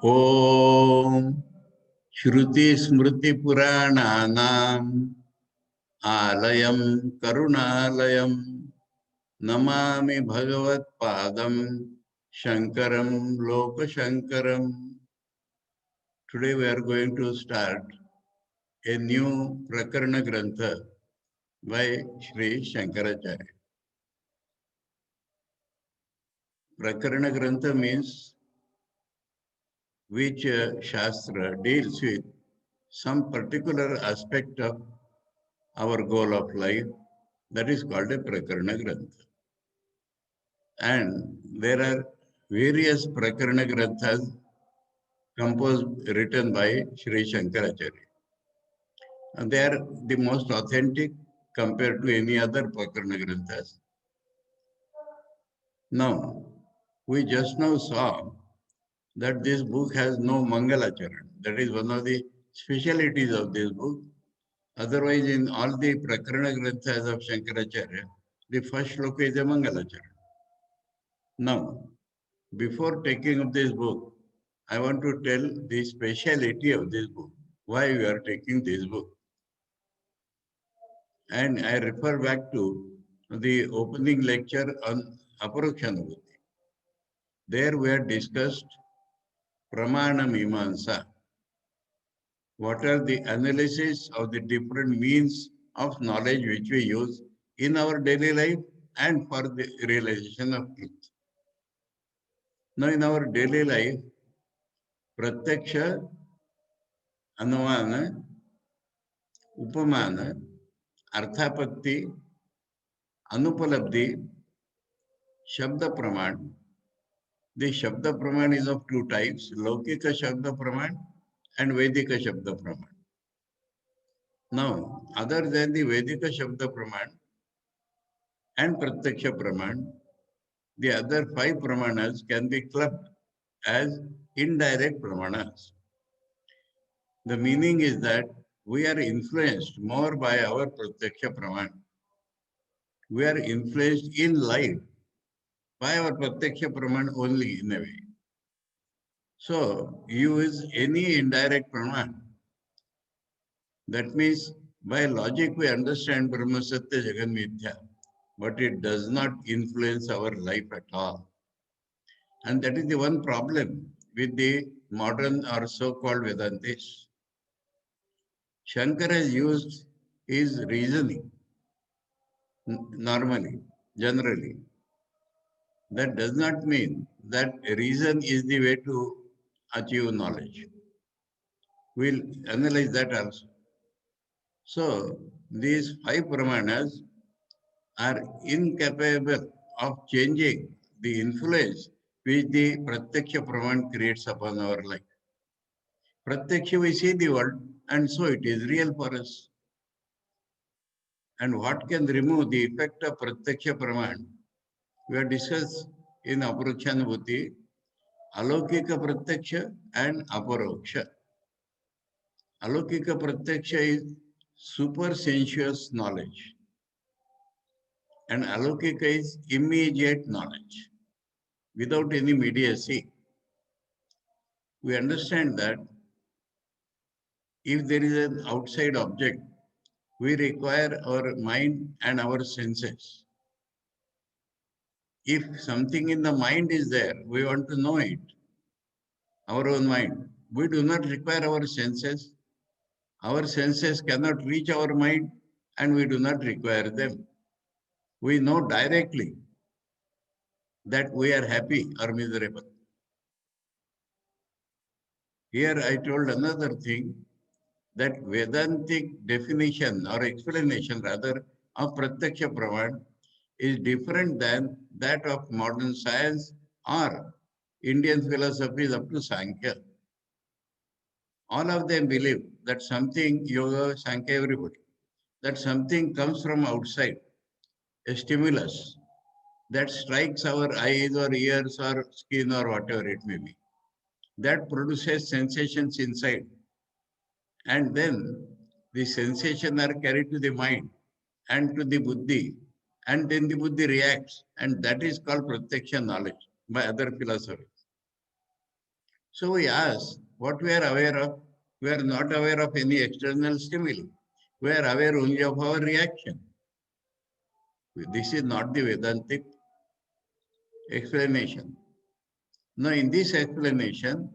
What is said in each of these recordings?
Om Shruti Smriti Purananam Alayam Karunalayam Namami Bhagavat Padam Shankaram Loka Shankaram. Today we are going to start a new Prakarana Grantha by Sri Shankaracharya. Prakarana Grantha means which Shastra deals with some particular aspect of our goal of life. That is called a Prakarana Grantha. And there are various Prakarana Granthas written by Sri Shankaracharya. And they are the most authentic compared to any other Prakarana Granthas. Now, we just now saw that this book has no Mangalacharan. That is one of the specialities of this book. Otherwise, in all the Prakarana Granthas of Shankaracharya, the first shloka is a Mangalacharan. Now, before taking up this book, I want to tell the speciality of this book, why we are taking this book. And I refer back to the opening lecture on Aparokshanubhuti. There we had discussed Pramana Mimamsa. What are the analysis of the different means of knowledge which we use in our daily life and for the realization of truth. Now in our daily life, Pratyaksha, Anumana, Upamana, Arthapatti, Anupalabdhi, Shabda Praman. The Shabda Praman is of two types, Laukika Shabda Praman and Vedika Shabda Praman. Now, other than the Vedika Shabda Praman and Pratyaksha Praman, the other five Pramanas can be clubbed as indirect Pramanas. The meaning is that we are influenced more by our Pratyaksha Praman. We are influenced in life by our Pratyaksha Praman only in a way. So, use any indirect Praman. That means by logic we understand Brahma Satya Jagan Mithya, but it does not influence our life at all. And that is the one problem with the modern or so-called Vedantis. Shankara has used his reasoning normally, generally. That does not mean that reason is the way to achieve knowledge. We'll analyze that also. So, these five Pramanas are incapable of changing the influence which the Pratyaksha Praman creates upon our life. Pratyaksha, we see the world, and so it is real for us. And what can remove the effect of Pratyaksha Praman? We have discussed in Aparokshanubhuti, Alaukika Pratyaksha and Aparoksha. Alaukika Pratyaksha is super sensuous knowledge, and Alaukika is immediate knowledge without any mediacy. We understand that if there is an outside object, we require our mind and our senses. If something in the mind is there, we want to know it, our own mind. We do not require our senses. Our senses cannot reach our mind and we do not require them. We know directly that we are happy or miserable. Here I told another thing, that Vedantic definition or explanation rather of Pratyaksha Praman is different than that of modern science or Indian philosophies up to Sankhya. All of them believe that something, yoga, Sankhya, everybody, that something comes from outside, a stimulus that strikes our eyes or ears or skin or whatever it may be. That produces sensations inside. And then the sensation are carried to the mind and to the buddhi. And then the buddhi reacts. And that is called pratyaksha knowledge by other philosophers. So we ask what we are aware of. We are not aware of any external stimuli. We are aware only of our reaction. This is not the Vedantic explanation. Now, in this explanation,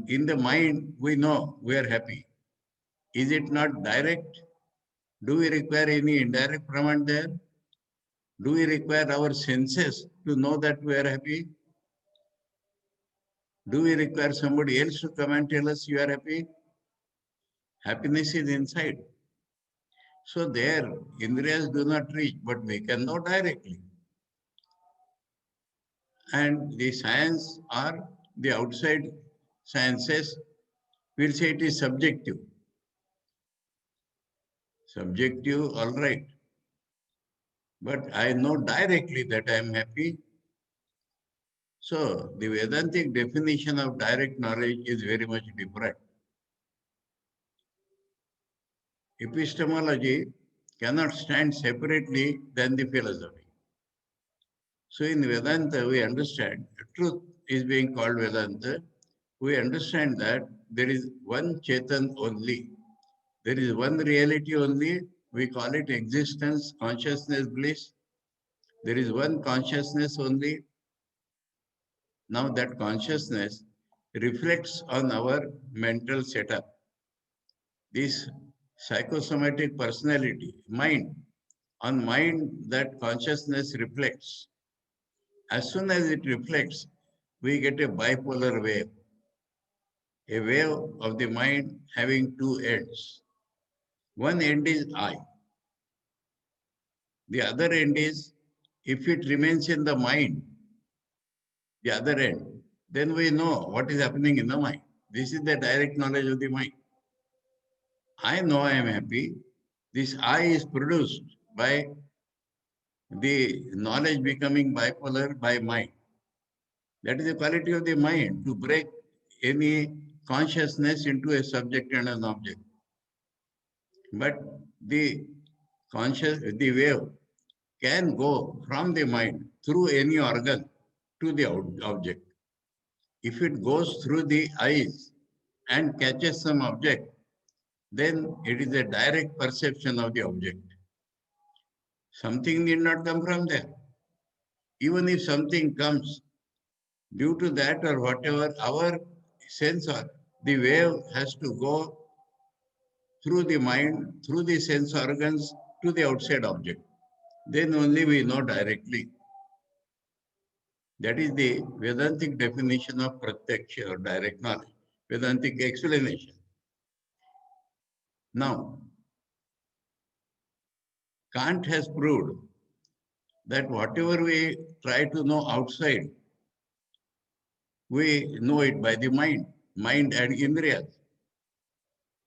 in the mind, we know we are happy. Is it not direct? Do we require any indirect praman there? Do we require our senses to know that we are happy? Do we require somebody else to come and tell us you are happy? Happiness is inside. So there, Indriyas do not reach, but we can know directly. And the science or the outside sciences will say it is subjective. Subjective, all right. But I know directly that I am happy. So the Vedantic definition of direct knowledge is very much different. Epistemology cannot stand separately than the philosophy. So in Vedanta, we understand truth is being called Vedanta. We understand that there is one Chetan only. There is one reality only. We call it existence, consciousness, bliss. There is one consciousness only. Now that consciousness reflects on our mental setup. This psychosomatic personality, mind, on mind that consciousness reflects. As soon as it reflects, we get a bipolar wave, a wave of the mind having two ends. One end is I. The other end is, if it remains in the mind, the other end, then we know what is happening in the mind. This is the direct knowledge of the mind. I know I am happy. This I is produced by the knowledge becoming bipolar by mind. That is the quality of the mind to break any consciousness into a subject and an object. But the the wave can go from the mind through any organ to the object. If it goes through the eyes and catches some object, then it is a direct perception of the object. Something need not come from there. Even if something comes due to that or whatever, our sensor, the wave has to go through the mind, through the sense organs to the outside object. Then only we know directly. That is the Vedantic definition of pratyaksha or direct knowledge, Vedantic explanation. Now, Kant has proved that whatever we try to know outside, we know it by the mind and indriyas.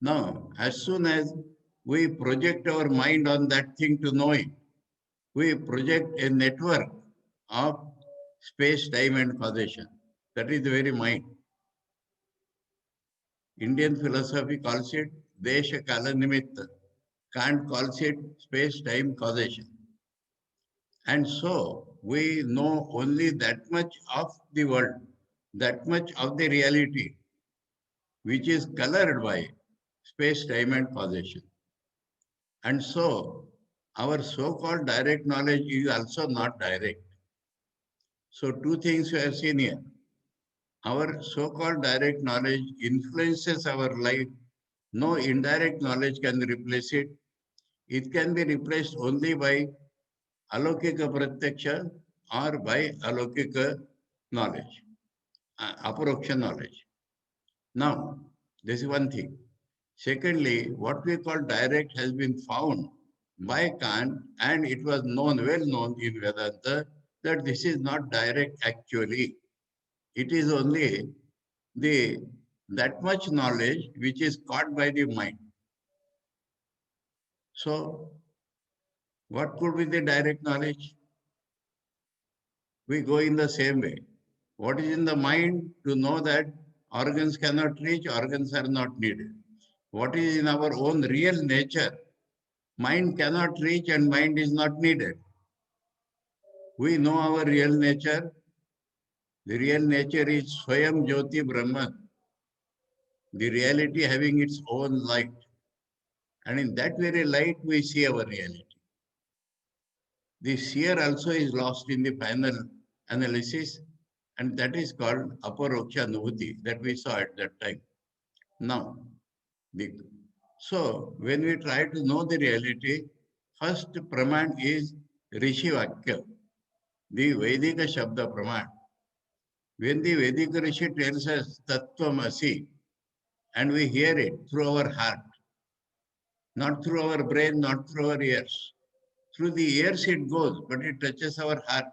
Now, as soon as we project our mind on that thing to know it, we project a network of space, time, and causation. That is the very mind. Indian philosophy calls it Desha Kala Nimitta. Kant calls it space, time, causation. And so we know only that much of the world, that much of the reality, which is colored by space, time, and causation. And so our so-called direct knowledge is also not direct. So two things we have seen here. Our so-called direct knowledge influences our life. No indirect knowledge can replace it. It can be replaced only by alaukika pratyaksha or by alaukika knowledge, aparoksha knowledge. Now, this is one thing. Secondly, what we call direct has been found by Kant, and it was known, well known in Vedanta, that this is not direct actually. It is only the that much knowledge which is caught by the mind. So, what could be the direct knowledge? We go in the same way. What is in the mind to know that organs cannot reach, organs are not needed. What is in our own real nature, mind cannot reach and mind is not needed. We know our real nature The real nature is Swayam Jyoti Brahman, the reality having its own light. And in that very light, we see our reality. The seer also is lost in the final analysis, and that is called aparoksha anubhuti that we saw at that time. Now, the, so when we try to know the reality, first praman is Rishi Vakya, the Vedika Shabda praman. When the Vedic Rishi tells us Tattvam Asi, and we hear it through our heart, not through our brain, not through our ears. Through the ears it goes, but it touches our heart.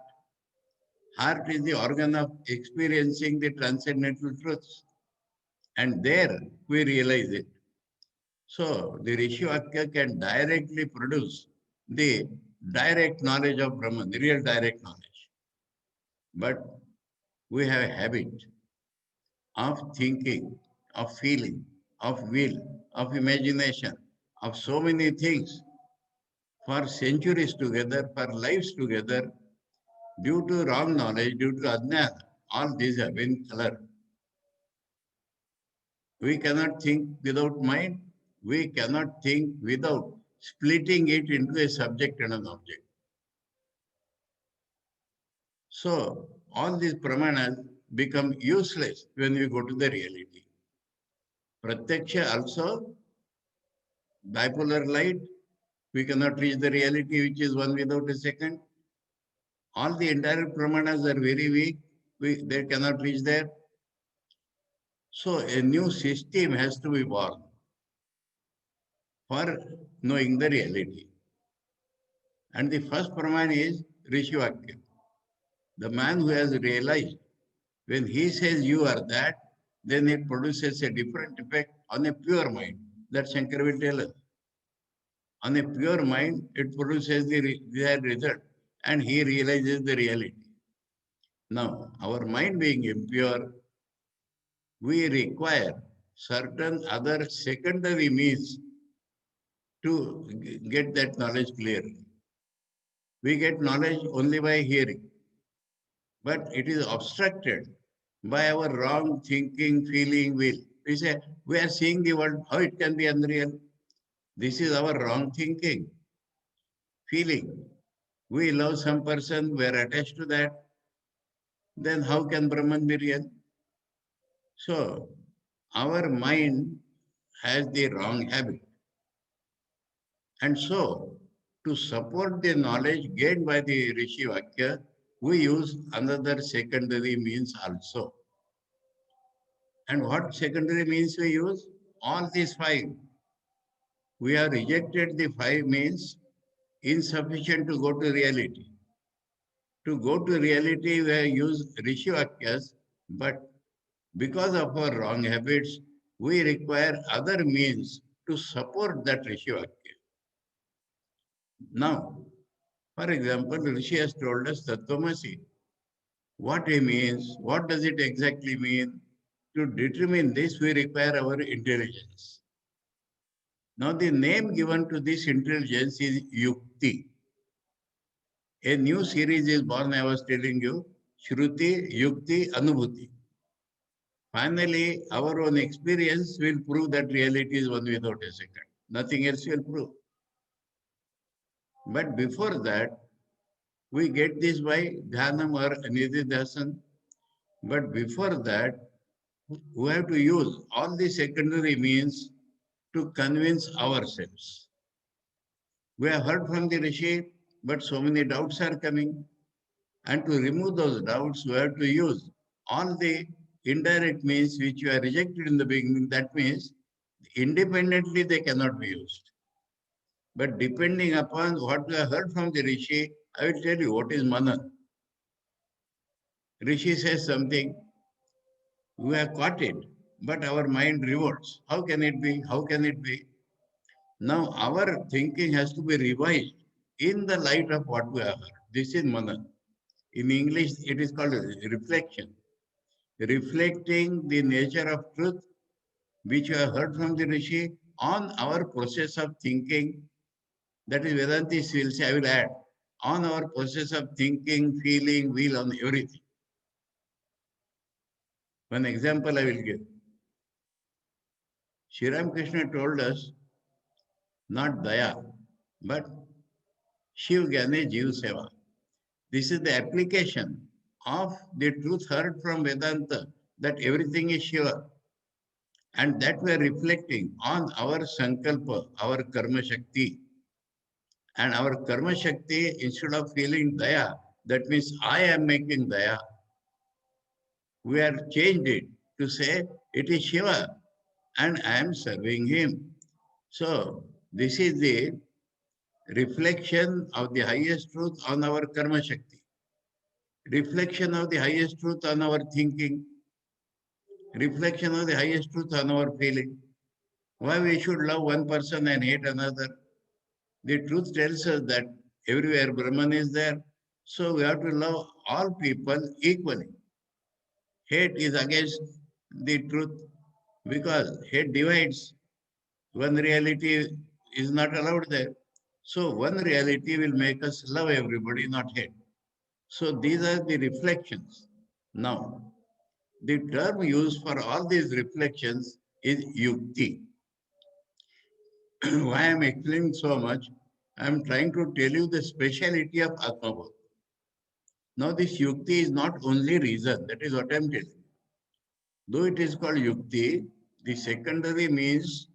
Heart is the organ of experiencing the transcendental truths. And there we realize it. So the Rishi Vakya can directly produce the direct knowledge of Brahman, the real direct knowledge. But we have a habit of thinking, of feeling, of will, of imagination, of so many things for centuries together, for lives together, due to wrong knowledge, due to ajnana, all these have been colored. We cannot think without mind. We cannot think without splitting it into a subject and an object. So all these pramanas become useless when we go to the reality. Pratyaksha also, bipolar light, we cannot reach the reality which is one without a second. All the entire pramanas are very weak. They cannot reach there. So a new system has to be born for knowing the reality. And the first praman is Rishivakya. The man who has realized when he says you are that, then it produces a different effect on a pure mind. That Shankar will tell us. On a pure mind, it produces the desired result and he realizes the reality. Now, our mind being impure, we require certain other secondary means to get that knowledge clearly. We get knowledge only by hearing, but it is obstructed by our wrong thinking, feeling, will. We say, we are seeing the world, how it can be unreal? This is our wrong thinking, feeling. We love some person, we are attached to that, then how can Brahman be real? So, our mind has the wrong habit. And so, to support the knowledge gained by the Rishi Vakya, we use another secondary means also. And what secondary means we use? All these five. We have rejected the five means insufficient to go to reality. To go to reality, we have used Rishi Vakyas, but because of our wrong habits, we require other means to support that Rishi Vakya. Now, for example, Rishi has told us Tattvamasi. What he means, what does it exactly mean? To determine this, we require our intelligence. Now, the name given to this intelligence is Yukti. A new series is born, I was telling you, Shruti, Yukti, Anubhuti. Finally, our own experience will prove that reality is one without a second. Nothing else will prove. But before that, we get this by Dhyanam or Nididhasan. But before that, we have to use all the secondary means to convince ourselves. We have heard from the Rishi, but so many doubts are coming. And to remove those doubts, we have to use all the indirect means which you are rejected in the beginning. That means independently they cannot be used. But depending upon what we have heard from the Rishi, I will tell you what is Manan. Rishi says something, we have caught it, but our mind revolts. How can it be? How can it be? Now our thinking has to be revised in the light of what we have heard. This is Manan. In English, it is called reflection. Reflecting the nature of truth which we have heard from the Rishi on our process of thinking. That is Vedanti will say, I will add, on our process of thinking, feeling, will, on everything. One example I will give. Sri Ramakrishna told us not Daya, but Shiv Gyane Jiv Seva. This is the application of the truth heard from Vedanta that everything is Shiva. And that we are reflecting on our Sankalpa, our Karma Shakti. And our Karma Shakti, instead of feeling Daya, that means I am making Daya, we are changed it to say it is Shiva and I am serving him. So this is the reflection of the highest truth on our Karma Shakti, reflection of the highest truth on our thinking, reflection of the highest truth on our feeling. Why we should love one person and hate another? The truth tells us that everywhere Brahman is there. So we have to love all people equally. Hate is against the truth because hate divides. One reality is not allowed there. So one reality will make us love everybody, not hate. So these are the reflections. Now, the term used for all these reflections is yukti. Why I'm explaining so much? I'm trying to tell you the speciality of Atmabodh. Now, this yukti is not only reason, that is what I'm telling. Though it is called yukti, the secondary means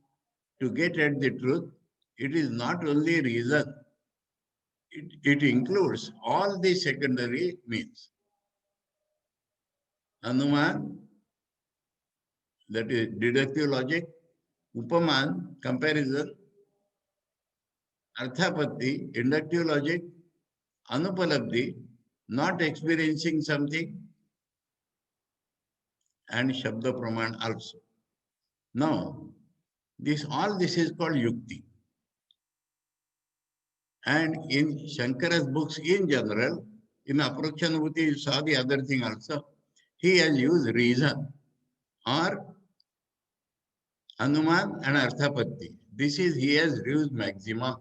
to get at the truth. It is not only reason, it includes all the secondary means. Anuman, that is deductive logic, upaman, comparison, arthapatti, inductive logic, anupalabdhi, not experiencing something, and shabda praman also. Now, all this is called yukti. And in Shankara's books in general, in Aprakshanubhuti, you saw the other thing also. He has used reason or Anuman and Arthapatti. This is, he has used maximum.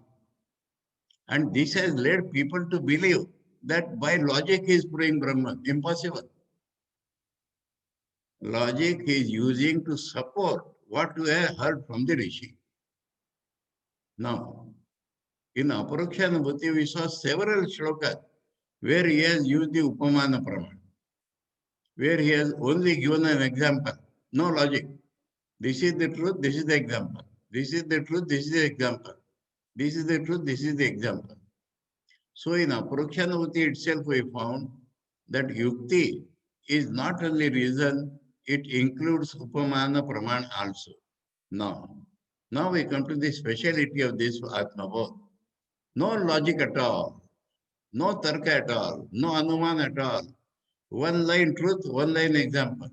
And this has led people to believe that by logic he is proving Brahman. Impossible. Logic he is using to support what we have heard from the Rishi. Now, in Aparakshanubhuti, we saw several shlokas where he has used the Upamana Praman, where he has only given an example, no logic. This is the truth, this is the example. This is the truth, this is the example. This is the truth, this is the example. So in Aparakshanubhuti itself, we found that Yukti is not only reason, it includes Upamana Praman also. Now we come to the speciality of this Atmabodh. No logic at all, no tarka at all, no anuman at all. One line truth, one line example.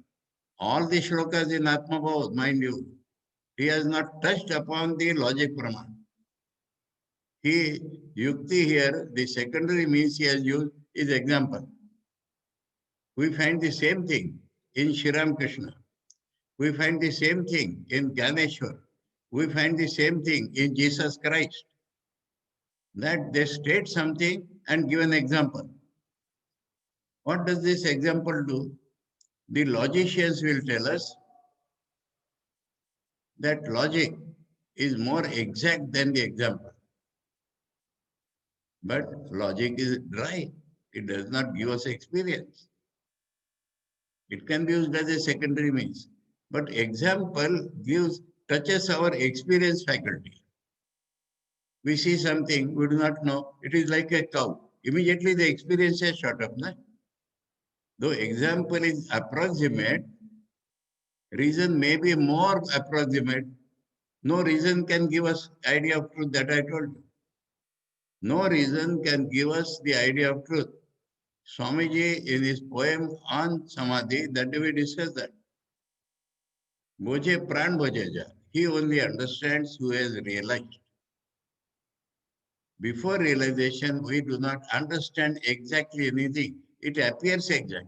All the shlokas in Atmabodh, mind you, he has not touched upon the logic praman. He, yukti here, the secondary means he has used is example. We find the same thing in Sri Ramakrishna. We find the same thing in Gyaneshwar. We find the same thing in Jesus Christ. That they state something and give an example. What does this example do? The logicians will tell us that logic is more exact than the example. But logic is dry. It does not give us experience. It can be used as a secondary means. But example touches our experience faculty. We see something we do not know. It is like a cow. Immediately the experience is shot up. Na? Though example is approximate, reason may be more approximate. No reason can give us idea of truth that I told you. No reason can give us the idea of truth. Swamiji in his poem on Samadhi, that we discussed that. Boje pran bojeja. He only understands who has realized. Before realization, we do not understand exactly anything. It appears exact.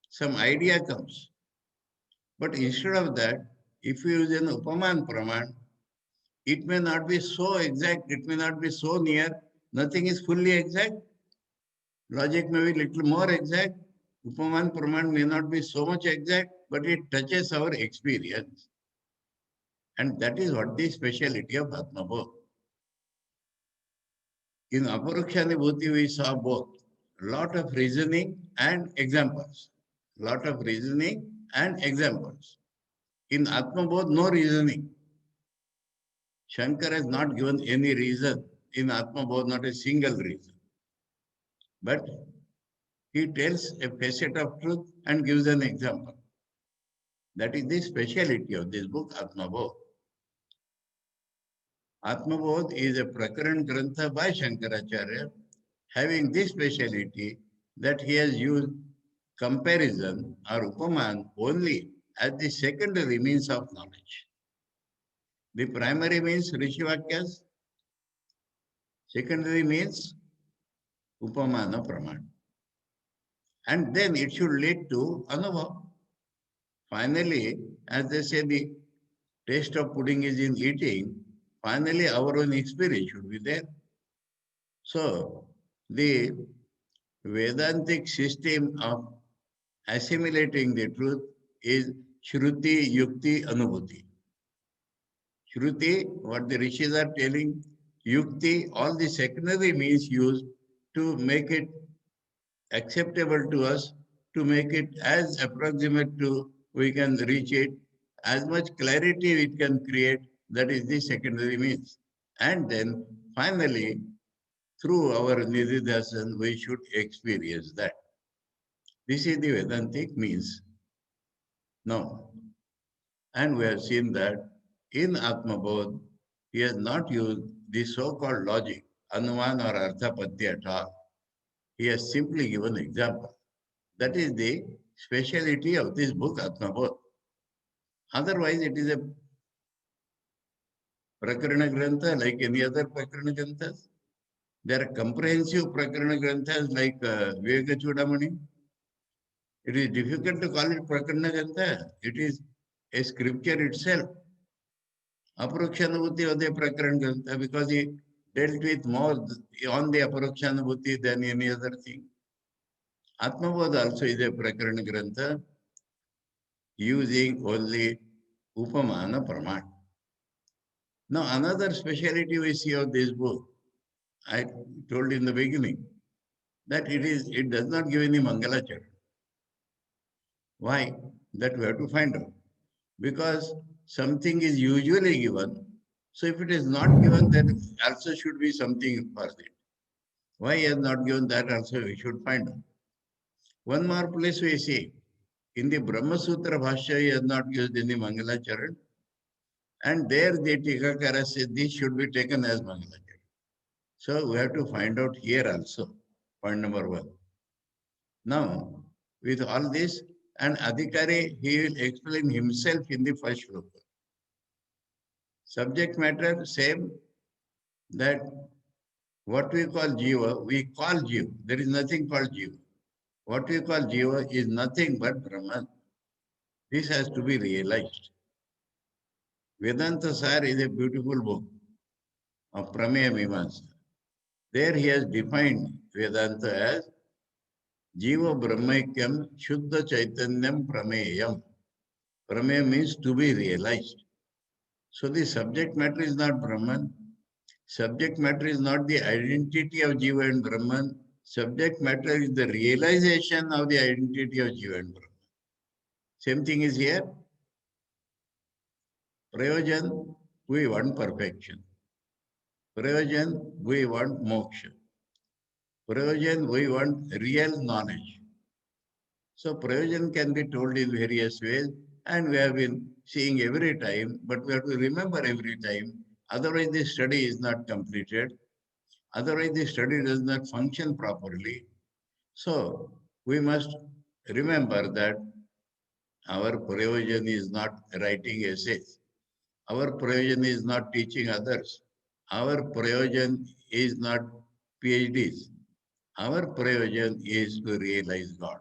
Some idea comes. But instead of that, if you use an Upaman Praman, it may not be so exact, it may not be so near. Nothing is fully exact. Logic may be little more exact. Upaman Praman may not be so much exact. but it touches our experience. And that is what the speciality of Atmabodh. In Aparukshanibhuti, we saw both lot of reasoning and examples. Lot of reasoning and examples. In Atmabodh, no reasoning. Shankar has not given any reason in Atmabodh, not a single reason. But he tells a facet of truth and gives an example. That is the speciality of this book, Atmabodh. Atmabodh is a Prakaran Grantha by Shankaracharya, having this speciality that he has used comparison or upaman only as the secondary means of knowledge. The primary means Rishivakyas, secondary means upamana praman. And then it should lead to anubhav. Finally, as they say, the taste of pudding is in eating. Finally, our own experience should be there. So, the Vedantic system of assimilating the truth is Shruti, Yukti, Anubhuti. Shruti, what the rishis are telling, Yukti, all the secondary means used to make it acceptable to us, to make it as approximate to we can reach it, as much clarity it can create, that is the secondary means. And then finally, through our Nididhasan, we should experience that. This is the Vedantic means. Now, and we have seen that in Atmabodh, he has not used the so-called logic, Anuman or Arthapatti at all. He has simply given example. That is the speciality of this book, Atmabodh. Otherwise, it is a Prakarana Grantha like any other Prakarana Granthas. There are comprehensive Prakarana Granthas like Viveka Chudamani. It is difficult to call it Prakarana Grantha. It is a scripture itself. Aparukshanubhuti was a Prakarana Grantha because he dealt with more on the Aparukshanubhuti than any other thing. Atmabodh also is a Prakarana Grantha using only Upamana Praman. Now, another speciality we see of this book, I told in the beginning, that it does not give any Mangalachar. Why? That we have to find out. Because something is usually given, so if it is not given, then also should be something for it. Why he has not given that also we should find out. One more place we see, in the Brahma Sutra Bhashya, he has not used any Mangalacharan, and there the Tikakara says this should be taken as Mangalacharan. So we have to find out here also, point number one. Now, with all this, and Adhikari, he will explain himself in the first shloka. Subject matter, same, that what we call Jiva, we call Jiva. There is nothing called Jiva. What we call Jiva is nothing but Brahman. This has to be realized. Vedanta Sar is a beautiful book of Prameya Mimamsa. There he has defined Vedanta as Jiva Brahmaikyam Shuddha Chaitanyam Prameyam. Prameya means to be realized. So the subject matter is not Brahman. Subject matter is not the identity of Jiva and Brahman. Subject matter is the realization of the identity of Jiva and Brahman. Same thing is here. Prayojan, we want perfection. Prayojan, we want moksha. Prayojan, we want real knowledge. So Prayojan can be told in various ways, and we have been seeing every time, but we have to remember every time. Otherwise, the study is not completed. Otherwise, the study does not function properly. So we must remember that our Prayojan is not writing essays. Our Prayojan is not teaching others. Our Prayojan is not PhDs. Our Prayojan is to realize God.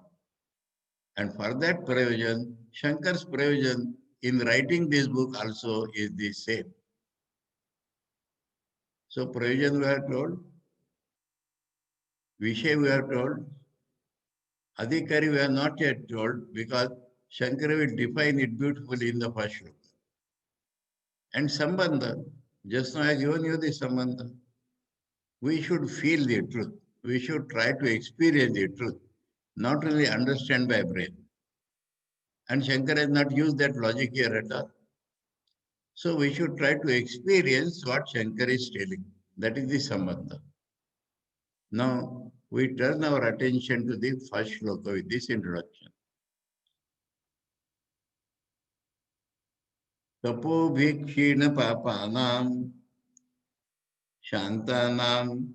And for that Prayojan, Shankar's Prayojan in writing this book also is the same. So Prayojan we are told, Vishay we are told, Adhikari we are not yet told because Shankara will define it beautifully in the first shloka. And Sambandha, just now I have given you the Sambandha. We should feel the truth. We should try to experience the truth, not only understand by brain. And Shankara has not used that logic here at all. So we should try to experience what Shankara is telling. That is the Sambandha. Now we turn our attention to the first shloka with this introduction. Tapo bhikshina papanam shantanam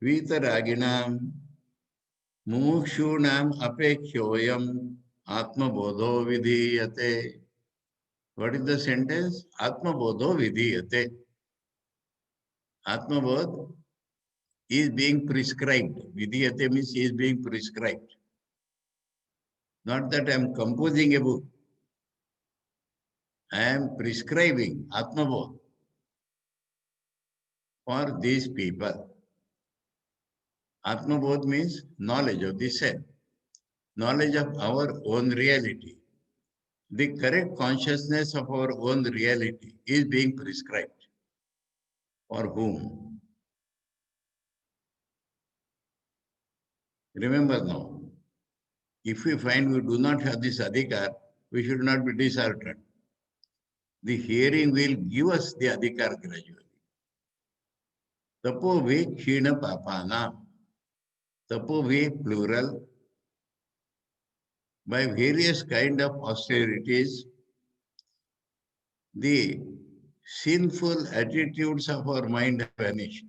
vitaraginam mumukshunam apekshyoyam atmabodho vidhiyate. What is the sentence? Atmabodho vidhiyate. Atmabodh is being prescribed. Vidhiyate means is being prescribed. Not that I am composing a book. I am prescribing Atmabodh for these people. Atmabodh means knowledge of the self, knowledge of our own reality. The correct consciousness of our own reality is being prescribed. For whom? Remember now, if we find we do not have this adhikar, we should not be disheartened. The hearing will give us the adhikar gradually. Tapo ve kshina papana. Tapo ve plural. By various kind of austerities, the sinful attitudes of our mind have vanished.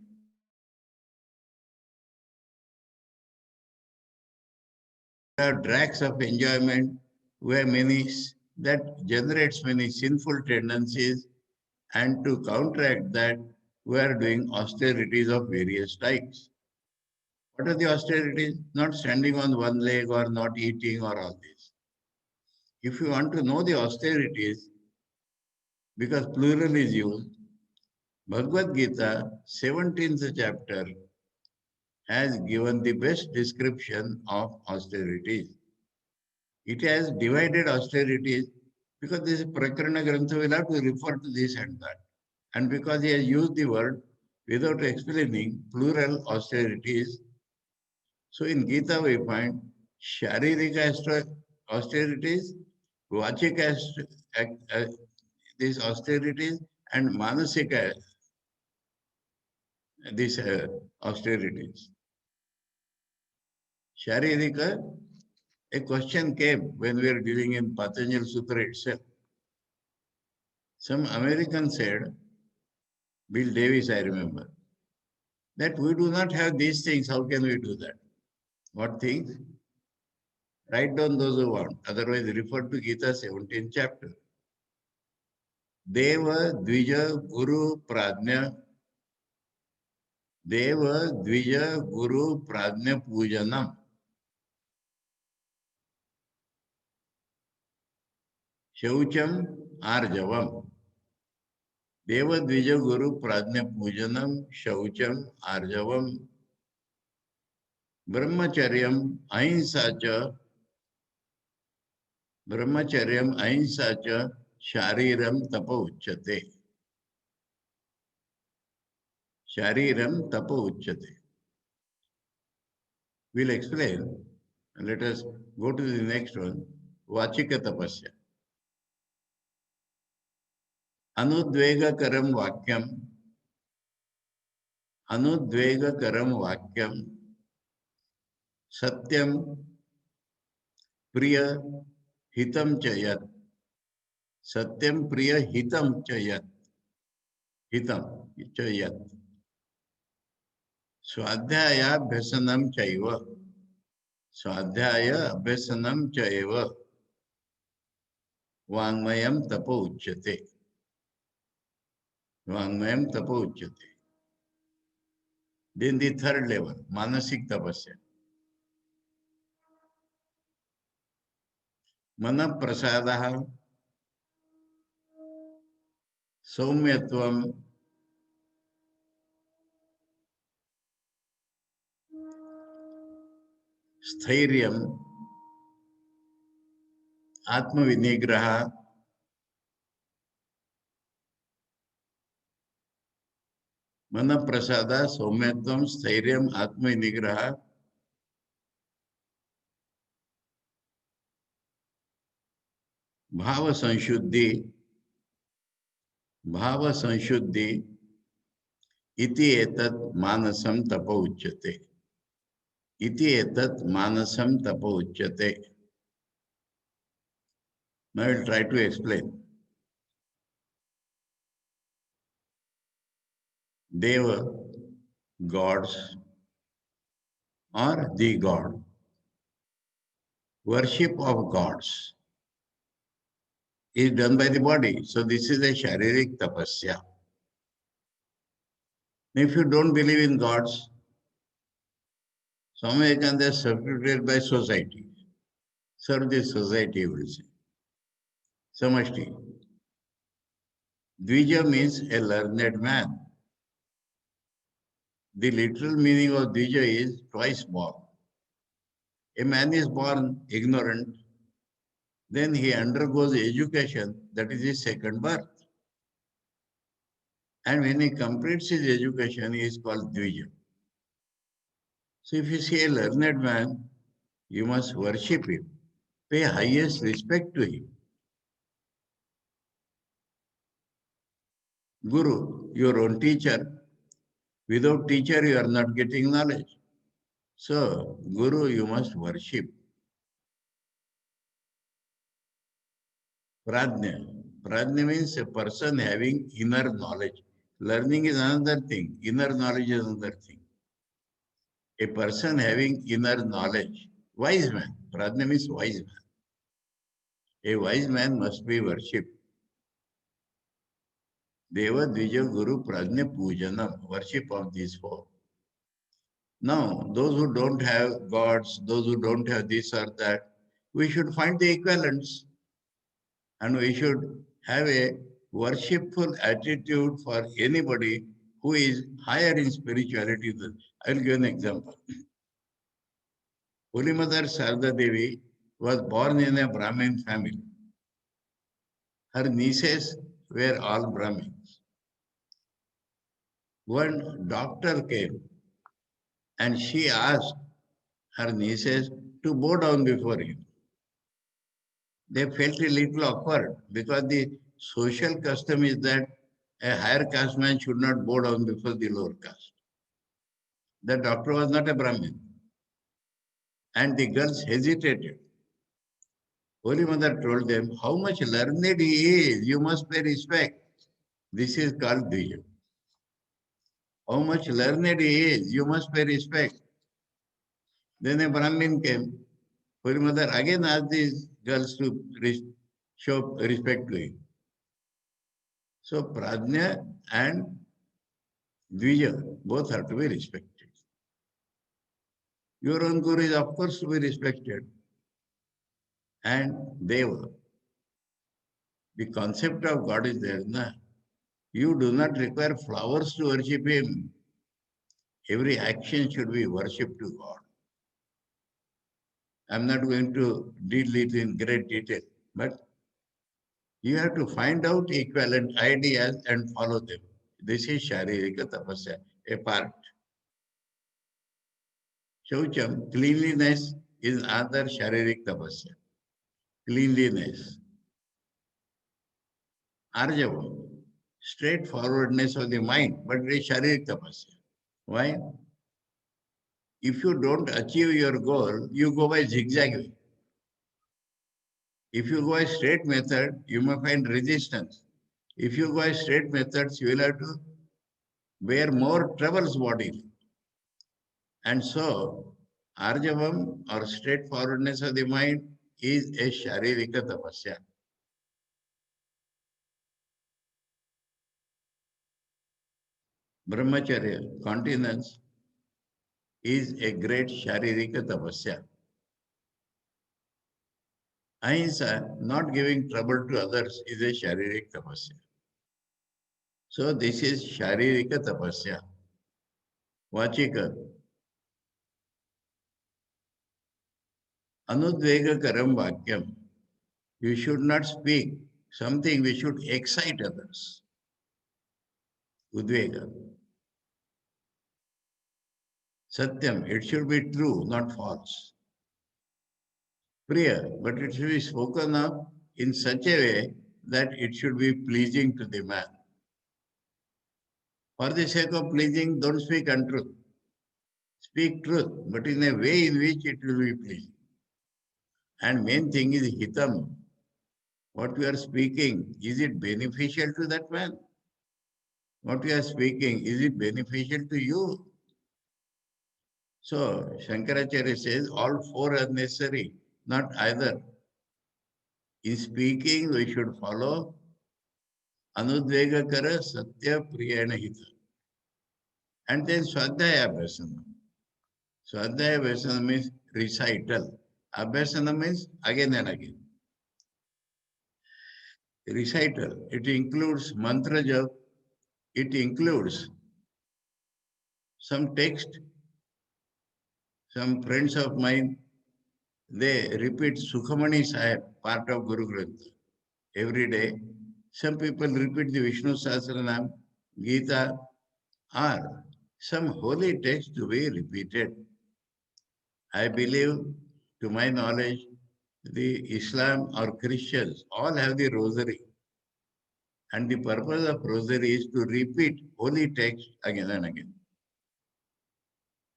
There are drags of enjoyment where that generates many sinful tendencies, and to counteract that, we are doing austerities of various types. What are the austerities? Not standing on one leg or not eating or all this. If you want to know the austerities, because plural is used, Bhagavad Gita, 17th chapter, has given the best description of austerities. It has divided austerities because this Prakarana Grantha will have to refer to this and that. And because he has used the word without explaining plural austerities, so in Gita we find Sharirika austerities, Vachika these austerities, and Manasika these austerities. Sharirika, a question came when we were dealing in Patanjali Sutra itself. Some American said, Bill Davis, I remember, that we do not have these things. How can we do that? What things? Write down those who want. Otherwise, refer to Gita 17th chapter. Deva, Dvija, Guru, Pradnya. Deva, Dvija, Guru, Pradnya, Pujanam. Shaucham, Arjavam. Deva, Dvija, Guru, Pradnya, Pujanam. Shaucham, Arjavam. Brahmacharyam, Ahinsacha. Brahmacharyam, Ahinsacha. Shariram, Tapa, Uchate. Shariram tapa uchyate. We'll explain. Let us go to the next one. Vachika tapasya. Anudvegakaram vakyam. Anudvegakaram vakyam. Satyam priya hitam chayat. Satyam priya hitam chayat. Hitam chayat. Swadhyaya abhyasanam chaiva. Swadhyaya abhyasanam chaiva. Vangmayam tapa uchyate. Vangmayam tapa uchyate. Then the third level, manasik tapasya. Mana prasadaha, saumyatvam, स्थैर्यम, आत्मविनिग्रह, मन प्रसाद, सौम्यत्व, स्थैर्य, आत्मनिग्रह, भाव संशुद्धि, इति एतत् मानसं तप उच्यते। इति एतत् मानसं तप उच्यते. Now I will try to explain. Deva, gods, or the god, worship of gods is done by the body. So this is a sharirik tapasya. If you don't believe in gods, some can they substituted by society. Serve the society, you will say. Samashti. Dvija means a learned man. The literal meaning of Dvija is twice born. A man is born ignorant, then he undergoes education, that is his second birth. And when he completes his education, he is called Dvija. So if you see a learned man, you must worship him, pay highest respect to him. Guru, your own teacher. Without teacher, you are not getting knowledge. So, Guru, you must worship. Prajna. Prajna means a person having inner knowledge. Learning is another thing. Inner knowledge is another thing. A person having inner knowledge. Wise man. Prajna means wise man. A wise man must be worshipped. Deva, Dvija, Guru, Prajna, Pujanam. Worship of these four. Now, those who don't have gods, those who don't have this or that, we should find the equivalents. And we should have a worshipful attitude for anybody who is higher in spirituality. I will give an example. Holy Mother Sarada Devi was born in a Brahmin family. Her nieces were all Brahmins. One doctor came and she asked her nieces to bow down before him. They felt a little awkward because the social custom is that a higher caste man should not bow down before the lower caste. The doctor was not a Brahmin. And the girls hesitated. Holy Mother told them, how much learned he is, you must pay respect. This is called Dvija. How much learned he is, you must pay respect. Then a Brahmin came. Holy Mother again asked these girls to show respect to him. So Prajna and Dvija both have to be respected. Your own Guru is of course to be respected. And Deva. The concept of God is there. Na? You do not require flowers to worship him. Every action should be worship to God. I'm not going to deal it in great detail, but you have to find out equivalent ideas and follow them. This is Sharirika Tapasya, a part. Shaucham, cleanliness is another Sharirik Tapasya. Cleanliness. Arjavam, straightforwardness of the mind, but it is Sharirik Tapasya. Why? If you don't achieve your goal, you go by zigzag way. If you go a straight method, you may find resistance. If you go a straight methods, you will have to bear more troubles bodily. And so, Arjavam or straightforwardness of the mind is a Sharirika Tapasya. Brahmacharya, continence, is a great Sharirika Tapasya. Ahimsa, not giving trouble to others, is a Sharirik Tapasya. So this is Sharirika Tapasya. Vachika. Anudvegakaram Vakyam. You should not speak something which should excite others. Udvega. Satyam, it should be true, not false. Priya, but it should be spoken of in such a way that it should be pleasing to the man. For the sake of pleasing, don't speak untruth. Speak truth, but in a way in which it will be pleasing. And main thing is hitam. What we are speaking, is it beneficial to that man? What we are speaking, is it beneficial to you? So Shankaracharya says all four are necessary, not either. In speaking, we should follow Anudvegakara Satya Priyana Hita. And then Swadhyaya Abhyasana. Swadhyaya Abhyasana means recital. Abhyasana means again and again. Recital, it includes mantra jap, it includes some text. Some friends of mine, they repeat Sukhamani Sahib, part of Guru Granth, every day. Some people repeat the Vishnu Sahasranam, Gita, or some holy text to be repeated. I believe, to my knowledge, the Islam or Christians all have the rosary. And the purpose of rosary is to repeat holy text again and again.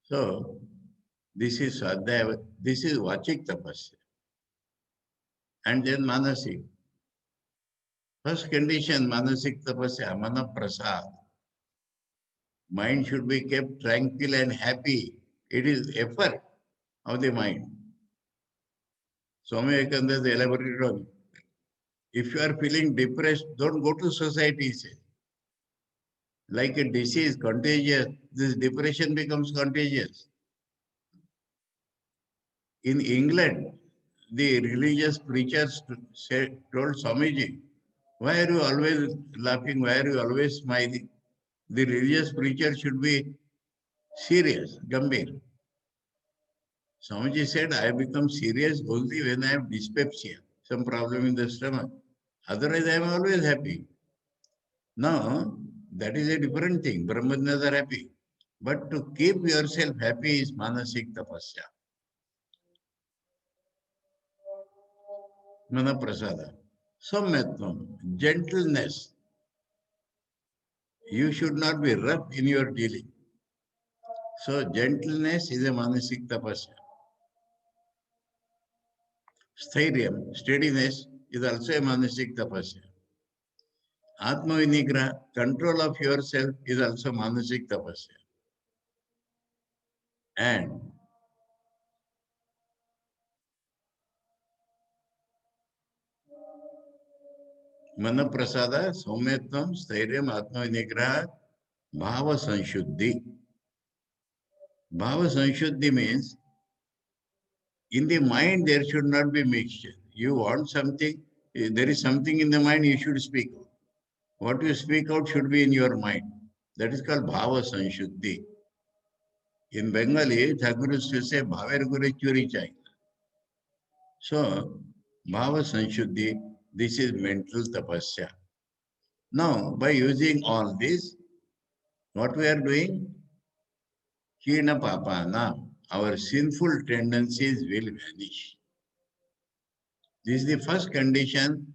So, this is Swadhyaya, this is Vachik Tapasya. And then Manasik. First condition, Manasik Tapasya, Mana Prasad. Mind should be kept tranquil and happy. It is effort of the mind. Swami Vivekananda elaborated on it. If you are feeling depressed, don't go to society, he says. Like a disease, contagious, this depression becomes contagious. In England, the religious preachers told Swamiji, why are you always laughing? Why are you always smiling? The religious preacher should be serious, Gambhir. Swamiji said, I become serious only when I have dyspepsia, some problem in the stomach. Otherwise, I am always happy. Now, that is a different thing. Brahmanas are happy. But to keep yourself happy is manasik tapasya. Mana prasada. Samyatvam, gentleness. You should not be rough in your dealing. So, gentleness is a manasik tapasya. Stairyam, steadiness, is also a manasik tapasya. Atma Vinigraha, control of yourself, is also manasik tapasya. And Mana Prasada, Saumyatvam, Stairyam, Atma Vinigraha, Bhava Sanshuddhi. Bhava Sanshuddhi means in the mind there should not be mixture. You want something, there is something in the mind, you should speak out. What you speak out should be in your mind. That is called Bhava Sanshuddhi. In Bengali, Thakur used to say, Bhaver Gure Churi Chai. So, Bhava Sanshuddhi, this is mental tapasya. Now, by using all this, what we are doing? Kina Papana, our sinful tendencies will vanish. This is the first condition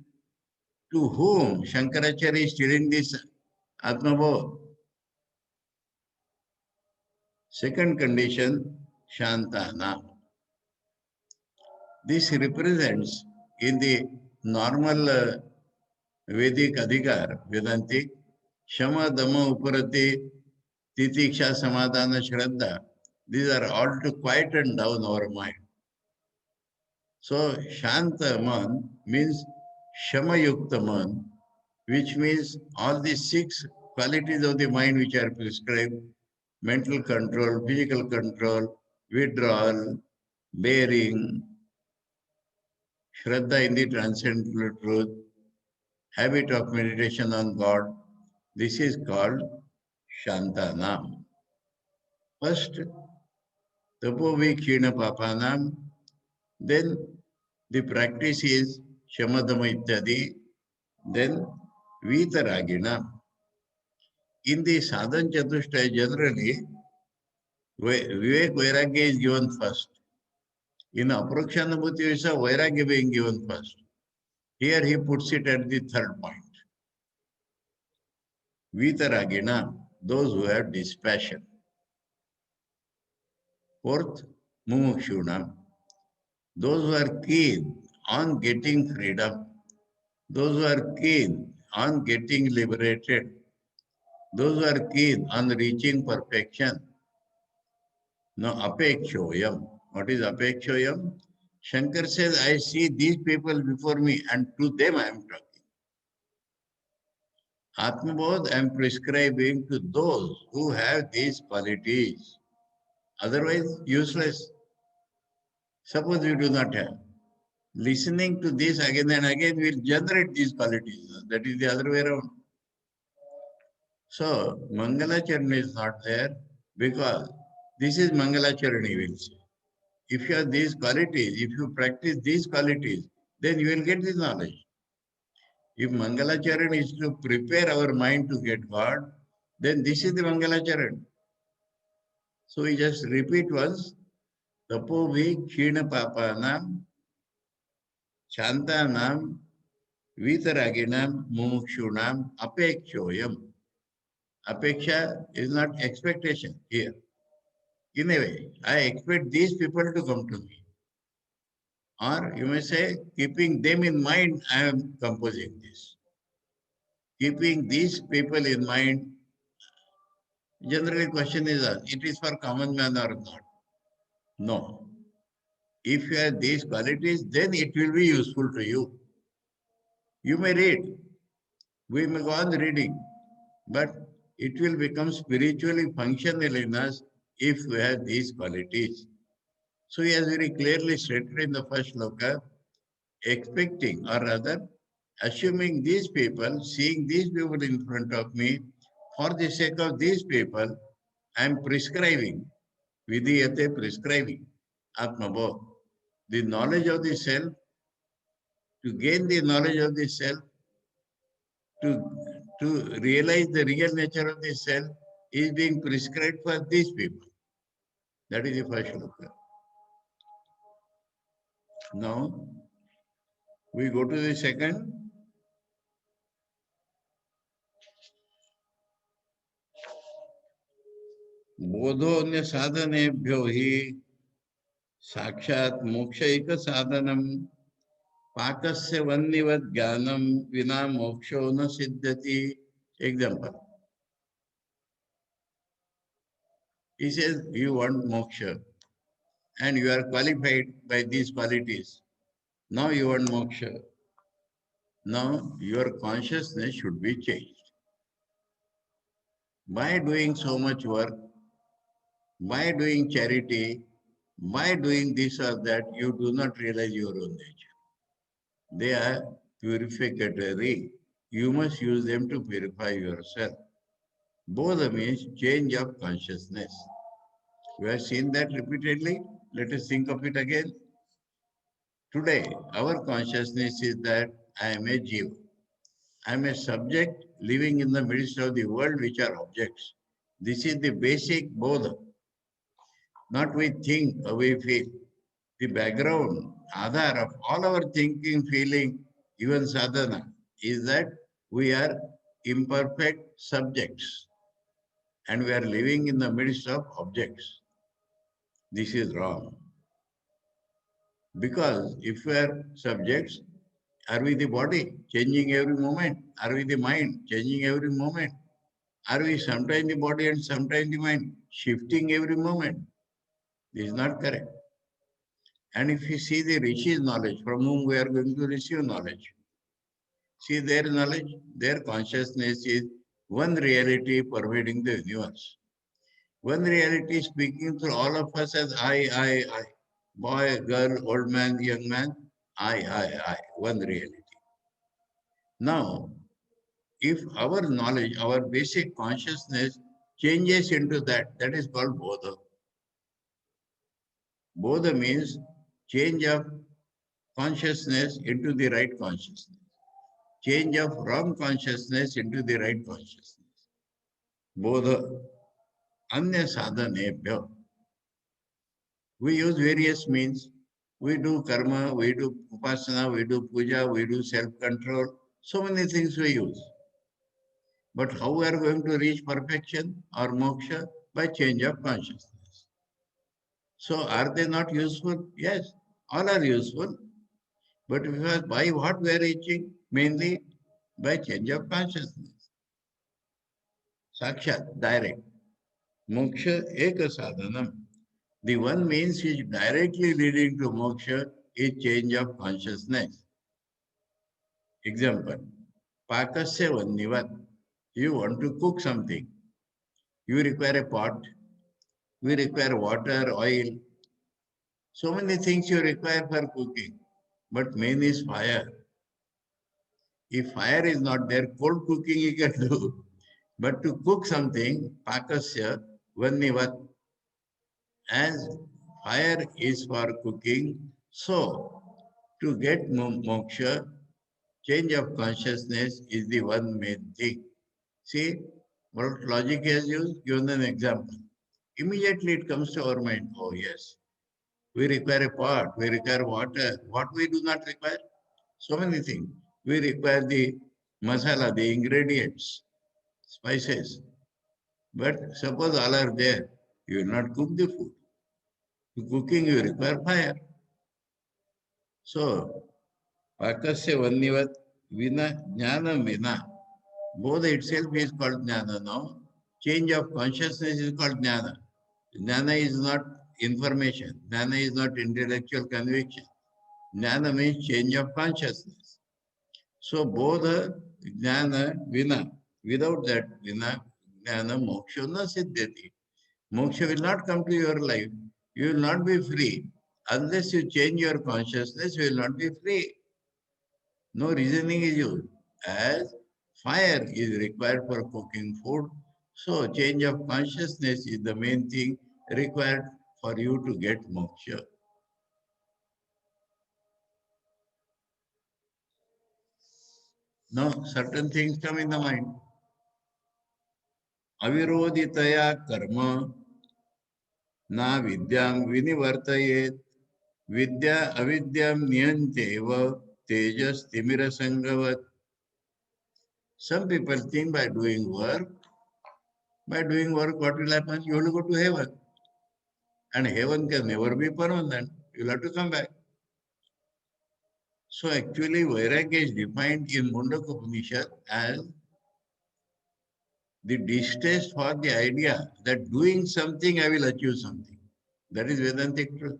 to whom Shankaracharya is telling this Atmabodh. Second condition, Shantana. This represents in the normal Vedic Adhikar, Vedantic, Shama, Dama, Uparati, Titiksha, Samadhana, Shraddha. These are all to quieten down our mind. So, Shanta Man means Shama Yukta Man, which means all these six qualities of the mind which are prescribed: mental control, physical control, withdrawal, bearing, Shraddha in the transcendental truth, habit of meditation on God. This is called Shantanam. First, Tapovikshina Papanam. Then the practice is Shamadama Ityadi, then Vitaragina. In the Sadhan Chatushtaya, generally, Vivek Vairagya is given first. In Aprakshanabhuti Visa, Vairagya being given first. Here he puts it at the third point. Vitaragina, those who have dispassion. Fourth, Mumukshuna, those who are keen on getting freedom, those who are keen on getting liberated, those who are keen on reaching perfection. Now, apekshoyam. What is apekshoyam? Shankar says, I see these people before me and to them I am talking. Atmabodh I am prescribing to those who have these qualities. Otherwise, useless. Suppose we do not have. Listening to this again and again will generate these qualities. That is the other way around. So, Mangalacharana is not there because this is Mangalacharana, will say. If you have these qualities, if you practice these qualities, then you will get this knowledge. If Mangalacharana is to prepare our mind to get God, then this is the Mangalacharana. So we just repeat once, Tapovi Kshina Papanam Chantanam Vitaraginam Mumukshunam Apekshoyam. Apeksha is not expectation here. In a way, I expect these people to come to me. Or you may say, keeping them in mind, I am composing this. Keeping these people in mind, generally question is asked, it is for common man or not? No. If you have these qualities, then it will be useful to you. You may read. We may go on reading. But it will become spiritually functional in us if we have these qualities. So he has very clearly stated in the first sloka, expecting or rather assuming these people, seeing these people in front of me, for the sake of these people, I am prescribing, vidiyate prescribing, atmabodh, the knowledge of the self, to gain the knowledge of the self, to, to realize the real nature of the self is being prescribed for these people. That is the first shloka. Now, we go to the second. बोधोन्य साधनेभ्यो ही साक्षात मोक्षैक साधनम पाकस्य वन्निवत् ज्ञानम विना मोक्षो न सिद्ध्यति. Example. He says you want moksha and you are qualified by these qualities. Now you want moksha. Now your consciousness should be changed. By doing so much work, by doing charity, by doing this or that, you do not realize your own nature. They are purificatory. You must use them to purify yourself. Bodha means change of consciousness. We have seen that repeatedly. Let us think of it again. Today, our consciousness is that I am a jiva. I am a subject living in the midst of the world which are objects. This is the basic bodha. Not we think or we feel. The background, Aadhar of all our thinking, feeling, even sadhana, is that we are imperfect subjects and we are living in the midst of objects. This is wrong. Because if we are subjects, are we the body changing every moment? Are we the mind changing every moment? Are we sometimes the body and sometimes the mind shifting every moment? This is not correct. And if you see the Rishi's knowledge, from whom we are going to receive knowledge, see their knowledge, their consciousness is one reality pervading the universe. One reality speaking through all of us as I. Boy, girl, old man, young man, I. One reality. Now, if our knowledge, our basic consciousness changes into that, that is called Bodha. Bodha means change of consciousness into the right consciousness. Change of wrong consciousness into the right consciousness. Bodha anya sadhanebhyo. We use various means. We do karma, we do upasana, we do puja, we do self-control. So many things we use. But how we are going to reach perfection or moksha? By change of consciousness. So are they not useful? Yes, all are useful. But because by what we are reaching? Mainly by change of consciousness. Sakshat, direct. Moksha eka sadhanam. The one means which directly leading to moksha is change of consciousness. Example, pakasya vannivat. You want to cook something. You require a pot. We require water, oil. So many things you require for cooking. But main is fire. If fire is not there, cold cooking you can do. But to cook something, pakasya vannivat, as fire is for cooking, so to get moksha, change of consciousness is the one main thing. See, what logic has used? Given an example. Immediately it comes to our mind, oh yes, we require a pot, we require water. What we do not require? So many things. We require the masala, the ingredients, spices. But suppose all are there, you will not cook the food. To cooking, you require fire. So, pakasya vannivat vina jnana vina. Both itself is called jnana now. Change of consciousness is called jnana. Jnana is not information. Jnana is not intellectual conviction. Jnana means change of consciousness. So both jnana vina. Without that vina, jnana moksha na siddhyati. Moksha will not come to your life. You will not be free. Unless you change your consciousness, you will not be free. No reasoning is used. As fire is required for cooking food, so change of consciousness is the main thing required for you to get moksha. Now, certain things come in the mind. Aviroditaya karma na vidyam vinivartayet vidya avidyam niyanteva tejas timira sangavat. Some people think by doing work, what will happen? You will go to heaven. And heaven can never be permanent. You'll have to come back. So actually, Vairagya is defined in Mundaka Upanishad as the distaste for the idea that doing something, I will achieve something. That is Vedantic truth.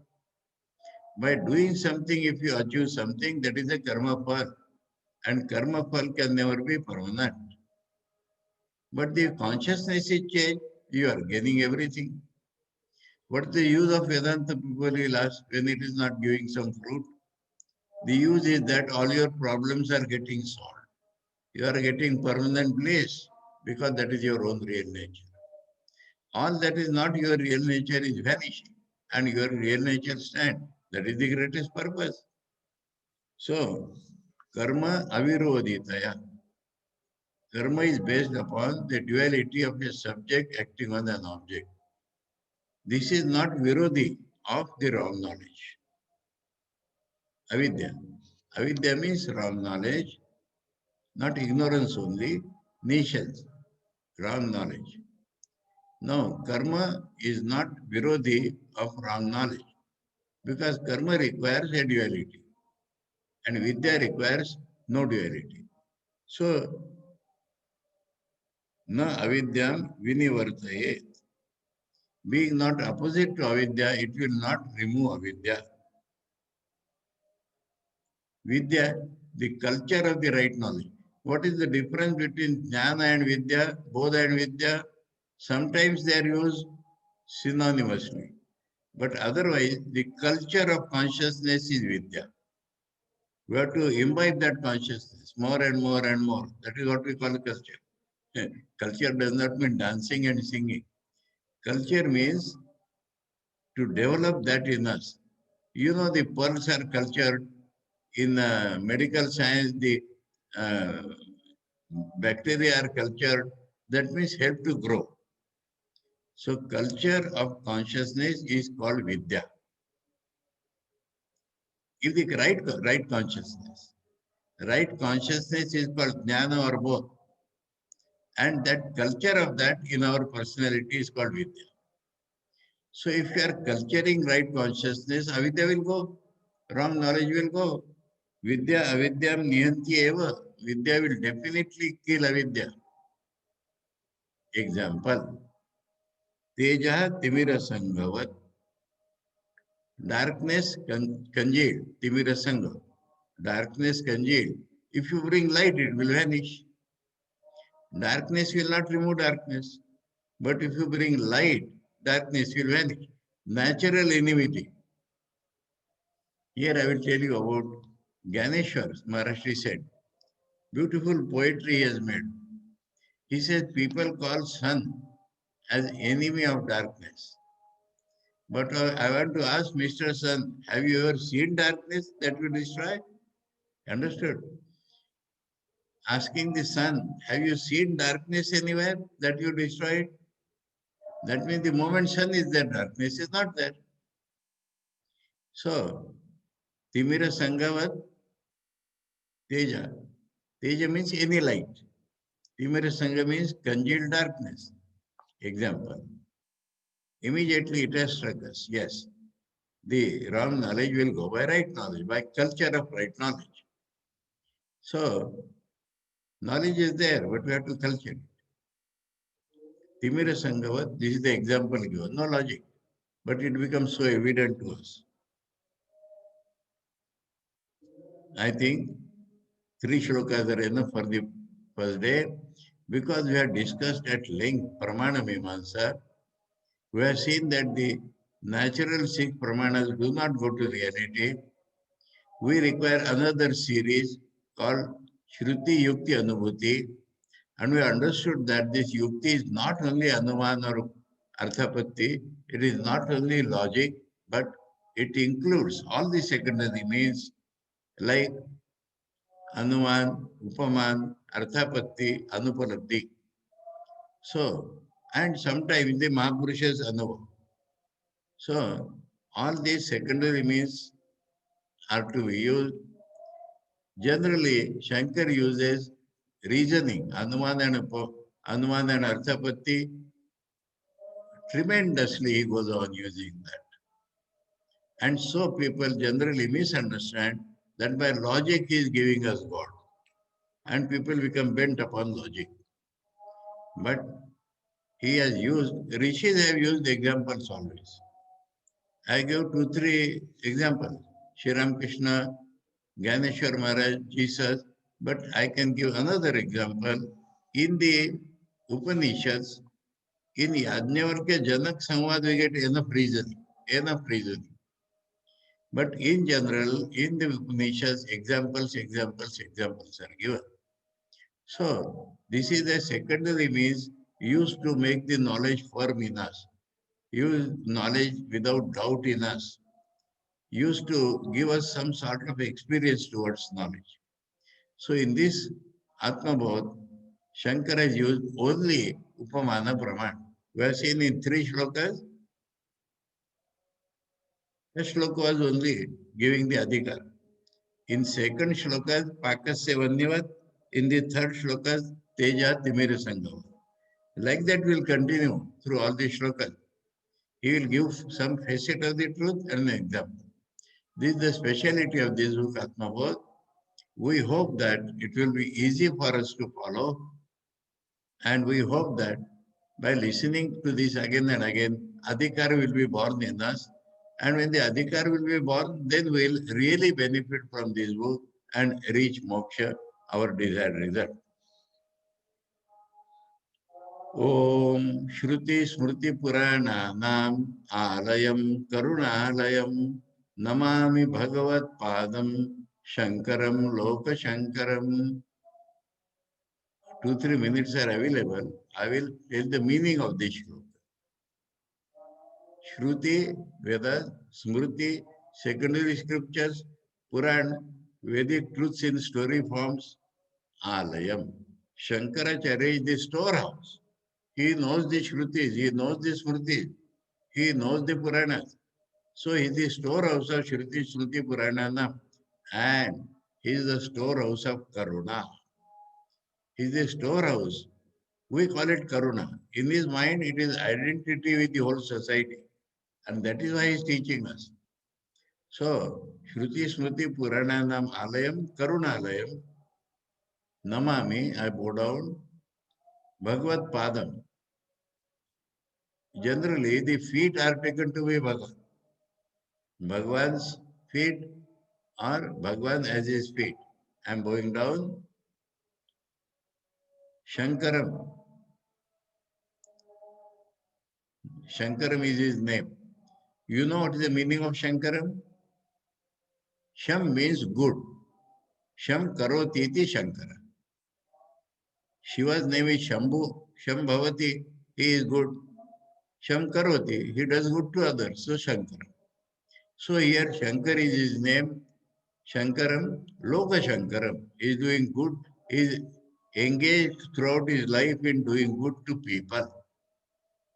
By doing something, if you achieve something, that is a karma pal. And karma pal can never be permanent. But the consciousness is changed, you are gaining everything. What is the use of Vedanta, people will ask, when it is not giving some fruit? The use is that all your problems are getting solved. You are getting permanent bliss because that is your own real nature. All that is not your real nature is vanishing and your real nature stands. That is the greatest purpose. So, karma avirodhitaya. Karma is based upon the duality of a subject acting on an object. This is not virodhi of the wrong knowledge. Avidya. Avidya means wrong knowledge, not ignorance only, nations, wrong knowledge. No, karma is not virodhi of wrong knowledge because karma requires a duality and vidya requires no duality. So, na avidyam vinivartaye. Being not opposite to avidya, it will not remove avidya. Vidya, the culture of the right knowledge. What is the difference between jnana and vidya, bodha and vidya? Sometimes they are used synonymously. But otherwise, the culture of consciousness is vidya. We have to imbibe that consciousness more and more and more. That is what we call culture. Culture does not mean dancing and singing. Culture means to develop that in us. You know, the pearls are cultured. in medical science, the uh, bacteria are cultured. That means help to grow. So culture of consciousness is called Vidya. If the right consciousness. Right consciousness is called Jnana or both. And that culture of that in our personality is called Vidya. So if you are culturing right consciousness, avidya will go, wrong knowledge will go. Vidya avidyam niyanti eva. Vidya will definitely kill avidya. Example, teja timira sanghavat, darkness congealed, timira sangha, darkness congealed. If you bring light, it will vanish. Darkness will not remove darkness. But if you bring light, darkness will vanish. Natural enmity. Here I will tell you about Ganeshwar, Maharashtra said. Beautiful poetry he has made. He says people call sun as enemy of darkness. But I want to ask Mr. Sun, have you ever seen darkness that will destroy? Understood? Asking the sun, have you seen darkness anywhere that you destroy it? That means the moment sun is there, darkness is not there. So, Timira Sangavat, Teja. Teja means any light. Timira Sangha means congealed darkness. Example. Immediately it has struck us. Yes, the wrong knowledge will go by right knowledge, by culture of right knowledge. So, knowledge is there, but we have to culture it. Timira Sangavat, this is the example given, no logic, but it becomes so evident to us. I think 3 shlokas are enough for the first day because we have discussed at length Pramana Mimamsa. We have seen that the natural 6 pramanas do not go to reality. We require another series called Shruti Yukti Anubhuti, and we understood that this Yukti is not only Anuman or Arthapatti, it is not only logic, but it includes all the secondary means like Anuman, Upaman, Arthapatti, Anupalabdhi. So, and sometimes the Mahapurushas Anuva. So, all these secondary means are to be used. Generally, Shankar uses reasoning, Anuman and Arthapatti. Tremendously, he goes on using that. And so people generally misunderstand that by logic he is giving us God. And people become bent upon logic. But he has used, rishis have used examples always. I give 2, 3 examples. Sri Ramakrishna, Ganeshwar Maharaj, Jesus, but I can give another example. In the Upanishads, in Yajnavalkya Janak Samvad, we get enough reasoning, enough reasoning. But in general, in the Upanishads, examples are given. So, this is a secondary means used to make the knowledge firm in us, use knowledge without doubt in us, used to give us some sort of experience towards knowledge. So, in this Atma Bodh, Shankara has used only Upamana Praman. We have seen in 3 shlokas, first shloka was only giving the adhikar. In second shlokas, Pakasya Vanyavat. In the third shlokas, Teja Timira Sangava. Like that will continue through all the shlokas. He will give some facet of the truth and an example. This is the speciality of this book, Atma Bodh. We hope that it will be easy for us to follow, and we hope that by listening to this again and again, Adhikar will be born in us. And when the Adhikar will be born, then we'll really benefit from this book and reach moksha, our desired result. Om Shruti Smriti Purananam Alayam Karunalayam Namami Bhagavat Padam Shankaram Loka Shankaram. 2, 3 minutes are available. I will tell the meaning of this shloka. Shruti, Vedas, Smriti, secondary scriptures, Puran, Vedic truths in story forms, Alayam. Shankaracharya is the storehouse. He knows the Shrutis, he knows the Smritis, he knows the Puranas. So he is the storehouse of Shruti, Smriti, Puranana, and he is the storehouse of Karuna. He is the storehouse. We call it Karuna. In his mind, it is identity with the whole society. And that is why he is teaching us. So, Shruti, Smriti, Purananam, Alayam, Karunalayam, Namami, I bow down, Bhagavad Padam. Generally, the feet are taken to be Bhagavan. Bhagavan's feet or Bhagavan as his feet. I am bowing down. Shankaram. Shankaram is his name. You know what is the meaning of Shankaram? Sham means good. Sham karoti iti Shankara. Shiva's name is Shambhu. Sham bhavati. He is good. Sham karoti. He does good to others. So Shankara. So here Shankar is his name. Shankaram, Loka Shankaram, is doing good, is engaged throughout his life in doing good to people.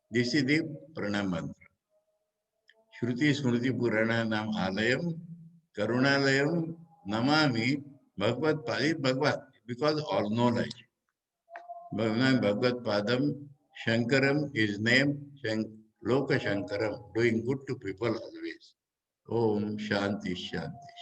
This is the pranam mantra. Shruti Smriti Purananam Alayam, Karunalayam, Namami, Bhagavad Padi Bhagavad, because all knowledge. Bhagavan Bhagavad Padam, Shankaram, his name, Loka Shankaram, doing good to people always. Om Shanti Shanti.